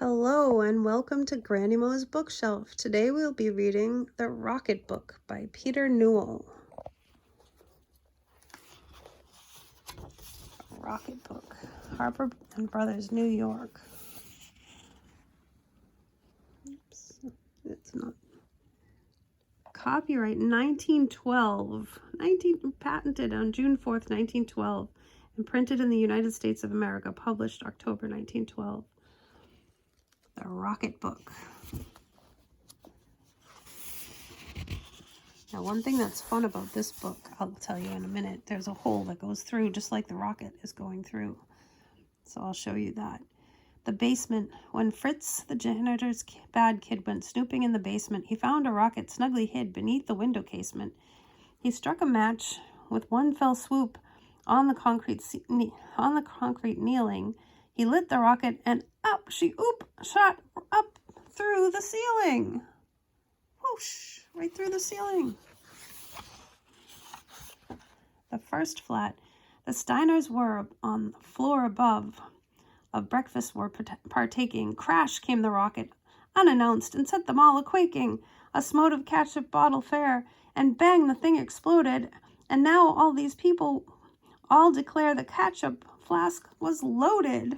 Hello and welcome to Granny Mo's Bookshelf. Today we'll be reading The Rocket Book by Peter Newell. Rocket Book, Harper and Brothers, New York. Oops, it's not. Copyright 1912. Patented on June 4th, 1912, and printed in the United States of America. Published October 1912. The Rocket Book. Now, one thing that's fun about this book, I'll tell you in a minute, there's a hole that goes through just like the rocket is going through. So I'll show you that. The basement. When Fritz, the janitor's bad kid, went snooping in the basement, he found a rocket snugly hid beneath the window casement. He struck a match with one fell swoop on the concrete kneeling. He lit the rocket and up she shot up through the ceiling. Whoosh, right through the ceiling. The first flat. The Steiners were on the floor above. Of breakfast were partaking. Crash came the rocket, unannounced, and set them all a-quaking. A smote of ketchup bottle fare, and bang, the thing exploded. And now all these people all declare the ketchup flask was loaded.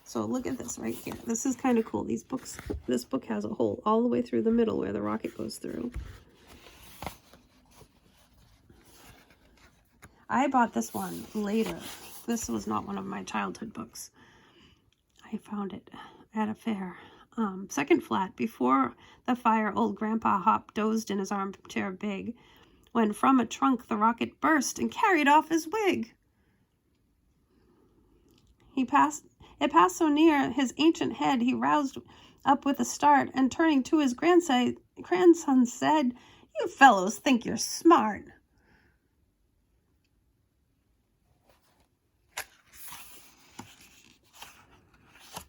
So look at this right here. This is kind of cool. This book has a hole all the way through the middle where the rocket goes through. I bought this one later. This was not one of my childhood books. I found it at a fair. Second flat. Before the fire, old Grandpa Hop dozed in his armchair big, when from a trunk the rocket burst and carried off his wig. It passed so near his ancient head, he roused up with a start, and turning to his grandson said, "You fellows think you're smart."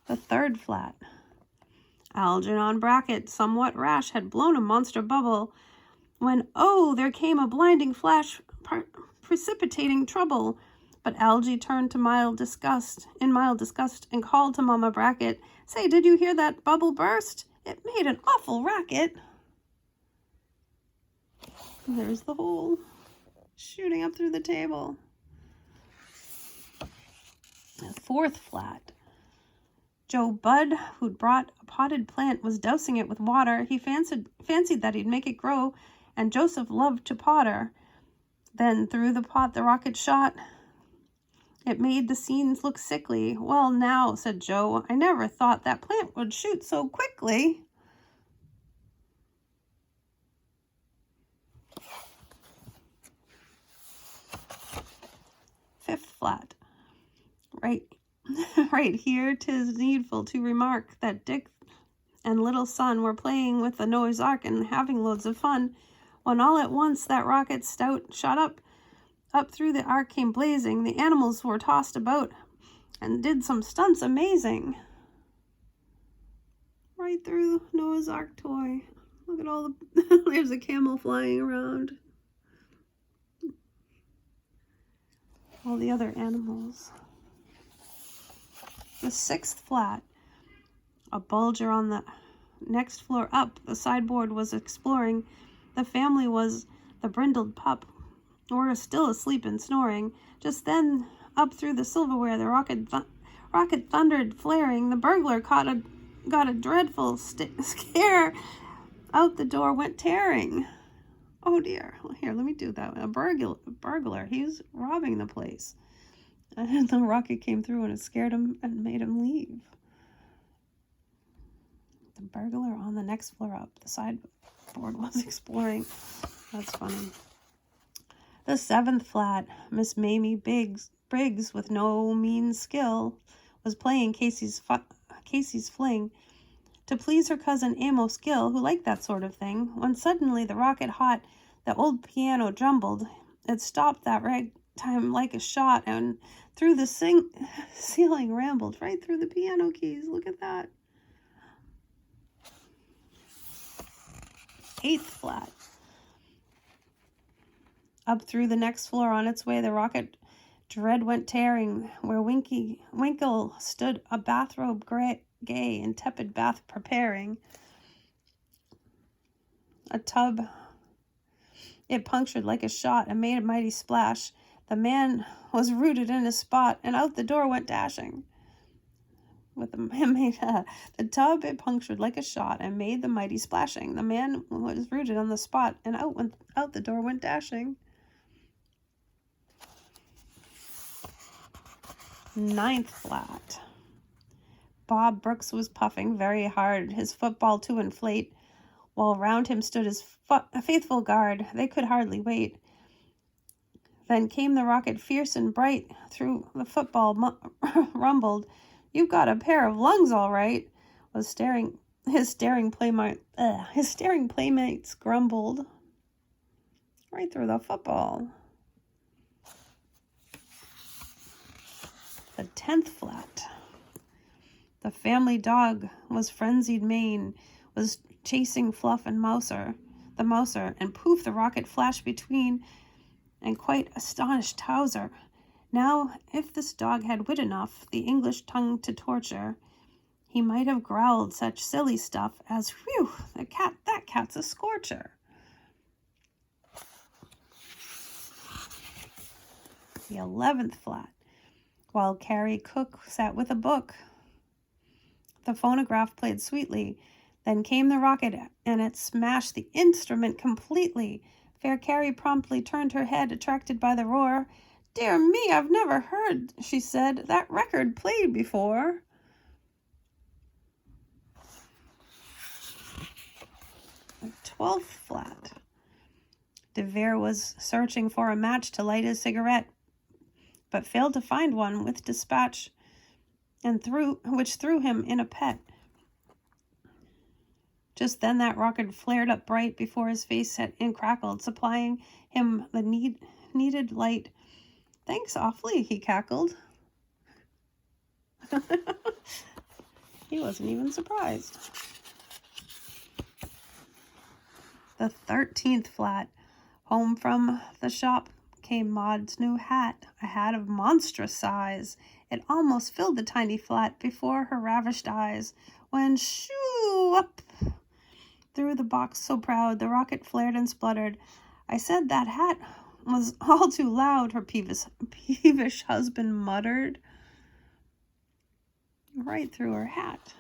The third flat. Algernon Brackett, somewhat rash, had blown a monster bubble, when, oh, there came a blinding flash, precipitating trouble. But Algie turned in mild disgust, and called to Mama Brackett, "Say, did you hear that bubble burst? It made an awful racket." And there's the hole, shooting up through the table. The fourth flat. Joe Budd, who'd brought a potted plant, was dousing it with water. He fancied that he'd make it grow, and Joseph loved to potter. Then through the pot the rocket shot. It made the scenes look sickly. "Well, now," said Joe, "I never thought that plant would shoot so quickly." Fifth flat. Right here 'tis needful to remark that Dick and little son were playing with the Noah's Ark and having loads of fun, when all at once that rocket stout shot up through the ark came blazing. The animals were tossed about and did some stunts amazing. Right through Noah's Ark toy. Look at all the there's a camel flying around. All the other animals. The sixth flat. A bulger on the next floor up. The sideboard was exploring. The family was the brindled pup, were still asleep and snoring. Just then, up through the silverware, the rocket thundered, flaring. The burglar got a dreadful scare. Out the door went tearing. Oh dear. Well, here, let me do that. A burglar. He's robbing the place. And the rocket came through and it scared him and made him leave. The burglar on the next floor up. The sideboard was exploring. That's funny. The seventh flat. Miss Mamie Briggs, with no mean skill, was playing Casey's fling to please her cousin Amos Gill, who liked that sort of thing, when suddenly the rocket hot, the old piano jumbled. It stopped that ragtime like a shot, and through the ceiling rambled right through the piano keys. Look at that. Eighth flat. Up through the next floor on its way, the rocket Dread went tearing where Winkle stood, a bathrobe gay in tepid bath preparing. A tub, it punctured like a shot and made a mighty splash. The man was rooted in his spot, and out the door went dashing. The tub, it punctured like a shot and made the mighty splashing. The man was rooted on the spot, and out the door went dashing. Ninth Flat. Bob Brooks was puffing very hard, his football to inflate, while round him stood his faithful guard. They could hardly wait. Then came the rocket fierce and bright, through the football rumbled. "You've got a pair of lungs, all right," his staring playmates grumbled. Right through the football. The 10th Flat. The family dog was frenzied mane, was chasing Fluff and the mouser, and poof, the rocket flashed between, and quite astonished Towser. Now, if this dog had wit enough, the English tongue to torture, he might have growled such silly stuff as, "Whew, that cat's a scorcher." The 11th Flat. While Carrie Cook sat with a book, the phonograph played sweetly. Then came the rocket, and it smashed the instrument completely. Fair Carrie promptly turned her head, attracted by the roar. "Dear me, I've never heard," she said, "that record played before." The 12th Flat. De Vere was searching for a match to light his cigarette, but failed to find one with dispatch, which threw him in a pet. Just then that rocket flared up bright before his face and crackled, supplying him the needed light. "Thanks awfully," he cackled. He wasn't even surprised. The 13th Flat. Home from the shop came Maud's new hat, a hat of monstrous size. It almost filled the tiny flat before her ravished eyes, when shoo up through the box so proud, the rocket flared and spluttered. "I said that hat was all too loud," her peevish husband muttered. Right through her hat.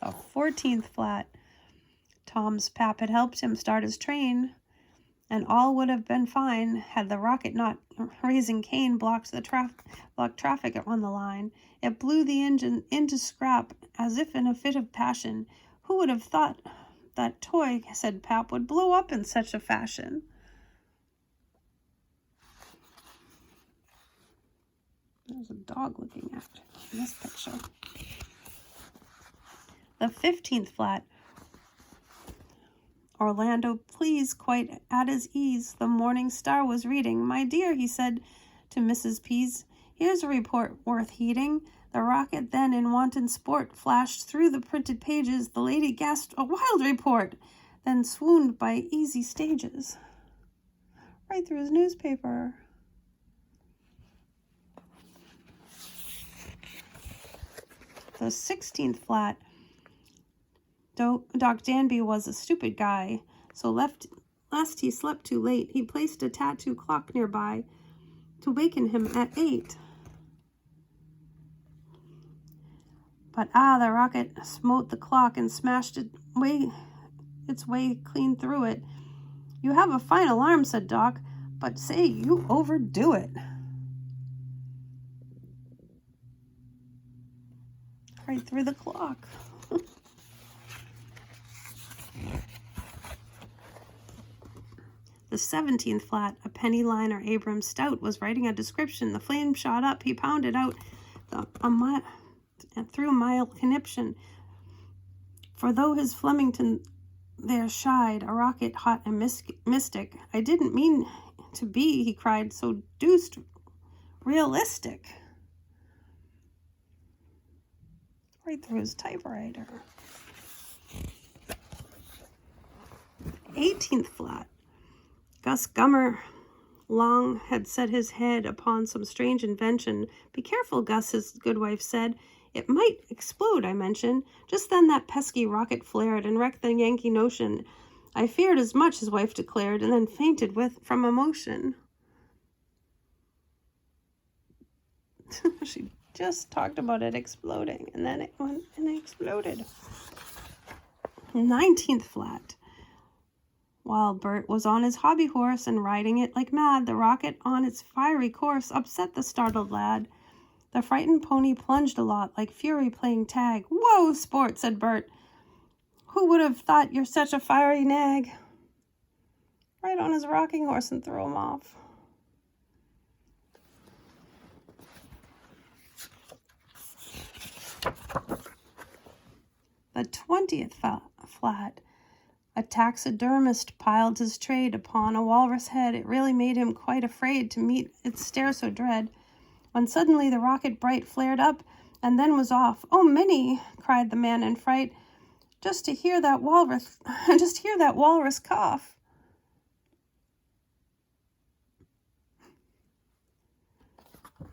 The 14th Flat. Tom's pap had helped him start his train, and all would have been fine had the rocket not, raising Cain, blocked traffic on the line. It blew the engine into scrap as if in a fit of passion. Who would have thought that toy, said Pap, would blow up in such a fashion? There's a dog looking at in this picture. The 15th Flat. Orlando, please, quite at his ease. The Morning Star was reading. "My dear," he said to Mrs. Pease, "here's a report worth heeding. The rocket then in wanton sport flashed through the printed pages. The lady gasped, 'A wild report!' then swooned by easy stages." Right through his newspaper. The 16th Flat. Doc Danby was a stupid guy, so lest he slept too late, he placed a tattoo clock nearby to waken him at 8. But the rocket smote the clock and smashed its way clean through it. "You have a fine alarm," said Doc, "but say, you overdo it." Right through the clock. The 17th Flat. A penny liner, Abram Stout, was writing a description. The flame shot up. He pounded out through a mile conniption. For though his Flemington there shied, a rocket hot and mystic, "I didn't mean to be," he cried, "so deuced realistic." Right through his typewriter. 18th Flat. Gus Gummer long had set his head upon some strange invention. "Be careful, Gus," his good wife said. "It might explode," I mentioned. Just then that pesky rocket flared and wrecked the Yankee notion. I feared as much, his wife declared, and then fainted from emotion. She just talked about it exploding, and then it went and it exploded. 19th Flat. While Bert was on his hobby horse and riding it like mad, the rocket on its fiery course upset the startled lad. The frightened pony plunged a lot, like fury playing tag. "Whoa, sport," said Bert. "Who would have thought you're such a fiery nag?" Right on his rocking horse and threw him off. The 20th Flat. A taxidermist piled his trade upon a walrus head. It really made him quite afraid to meet its stare so dread, when suddenly the rocket bright flared up and then was off. "Oh, Minnie," cried the man in fright, just to hear that walrus cough.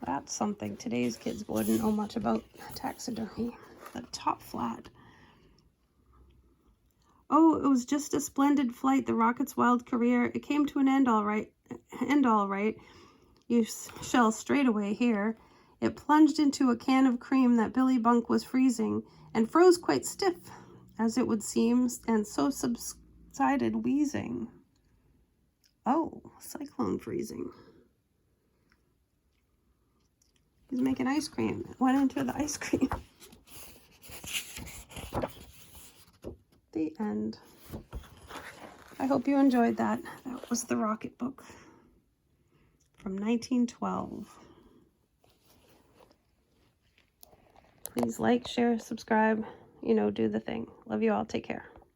That's something today's kids wouldn't know much about taxidermy. The top flat. "Oh, it was just a splendid flight, the rocket's wild career. It came to an end all right. You shall straightaway hear. It plunged into a can of cream that Billy Bunk was freezing, and froze quite stiff, as it would seem, and so subsided wheezing." Oh, cyclone freezing. He's making ice cream. It went into the ice cream. The end. I hope you enjoyed that. That was the Rocket Book from 1912. Please like, share, subscribe, do the thing. Love you all. Take care.